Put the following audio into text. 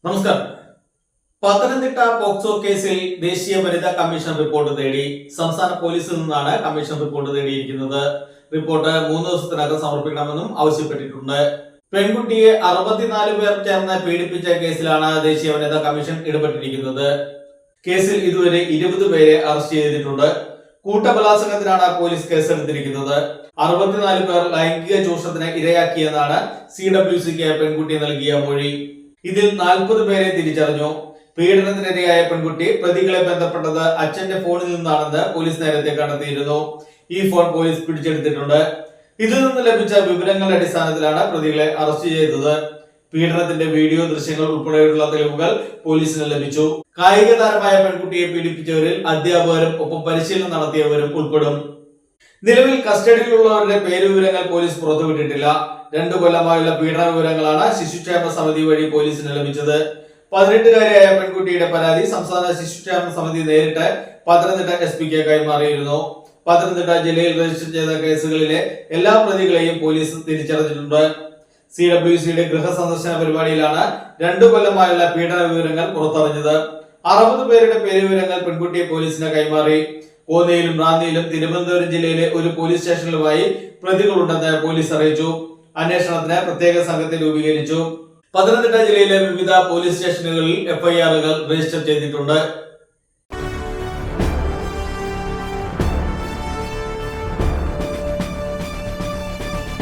നമസ്കാരം. പത്തനംതിട്ട പോക്സോ കേസിൽ ദേശീയ വനിതാ കമ്മീഷൻ റിപ്പോർട്ട് തേടി. സംസ്ഥാന പോലീസിൽ നിന്നാണ് കമ്മീഷൻ റിപ്പോർട്ട് തേടിയിരിക്കുന്നത്. റിപ്പോർട്ട് 3 ദിവസത്തിനകം സമർപ്പിക്കണമെന്നും ആവശ്യപ്പെട്ടിട്ടുണ്ട്. പെൺകുട്ടിയെ 64 പേർ ചേർന്ന് പീഡിപ്പിച്ച കേസിലാണ് ദേശീയ വനിതാ കമ്മീഷൻ ഇടപെട്ടിരിക്കുന്നത്. കേസിൽ ഇതുവരെ 20 പേരെ അറസ്റ്റ് ചെയ്തിട്ടുണ്ട്. കൂട്ടബലാത്സംഗത്തിനാണ് പോലീസ് കേസെടുത്തിരിക്കുന്നത്. 64 പേർ ലൈംഗിക ചൂഷണത്തിന് ഇരയാക്കിയെന്നാണ് CWCക്ക് പെൺകുട്ടി നൽകിയ മൊഴി. ഇതിൽ 40 പേരെ തിരിച്ചറിഞ്ഞു. പീഡനത്തിനിരയായ പെൺകുട്ടി പ്രതികളെ ബന്ധപ്പെട്ടത് അച്ഛന്റെ ഫോണിൽ നിന്നാണെന്ന് പോലീസ് നേരത്തെ കണ്ടെത്തിയിരുന്നു. ഈ ഫോൺ പോലീസ് പിടിച്ചെടുത്തിട്ടുണ്ട്. ഇതിൽ നിന്ന് ലഭിച്ച വിവരങ്ങളുടെ അടിസ്ഥാനത്തിലാണ് പ്രതികളെ അറസ്റ്റ് ചെയ്തത്. പീഡനത്തിന്റെ വീഡിയോ ദൃശ്യങ്ങൾ ഉൾപ്പെടെയുള്ള തെളിവുകൾ പോലീസിന് ലഭിച്ചു. കായിക താരമായ പെൺകുട്ടിയെ പീഡിപ്പിച്ചവരിൽ അധ്യാപകരും ഒപ്പം പരിശീലനം നടത്തിയവരും ഉൾപ്പെടും. നിലവിൽ കസ്റ്റഡിയിലുള്ളവരുടെ പേരുവിവരങ്ങൾ പോലീസ് പുറത്തുവിട്ടിട്ടില്ല. 2 കൊല്ലമായുള്ള പീഡന വിവരങ്ങളാണ് ശിശുക്ഷേമ സമിതി വഴി പോലീസിന് ലഭിച്ചത്. 18-കാരിയായ പെൺകുട്ടിയുടെ പരാതി സംസ്ഥാന ശിശുക്ഷേമ സമിതി നേരിട്ട് പത്തനംതിട്ട SP-ക്ക് കൈമാറിയിരുന്നു. പത്തനംതിട്ട ജില്ലയിൽ രജിസ്റ്റർ ചെയ്ത കേസുകളിലെ എല്ലാ പ്രതികളെയും പോലീസ് തിരിച്ചറിഞ്ഞിട്ടുണ്ട്. CWCയുടെ ഗൃഹ സന്ദർശന പരിപാടിയിലാണ് 2 കൊല്ലമായുള്ള പീഡന വിവരങ്ങൾ പുറത്തറിഞ്ഞത്. 60 പേരുടെ പേരുവിവരങ്ങൾ പെൺകുട്ടിയെ പോലീസിന് കൈമാറി. കോന്നിയിലും റാന്നിയിലും തിരുവനന്തപുരം ജില്ലയിലെ ഒരു പോലീസ് സ്റ്റേഷനിലുമായി പ്രതികളുണ്ടെന്ന് പോലീസ് അറിയിച്ചു. അന്വേഷണത്തിന് പ്രത്യേക സംഘത്തെ രൂപീകരിച്ചു. പത്തനംതിട്ട ജില്ലയിലെ വിവിധ പോലീസ് സ്റ്റേഷനുകളിൽ FIR രജിസ്റ്റർ ചെയ്തിട്ടുണ്ട്.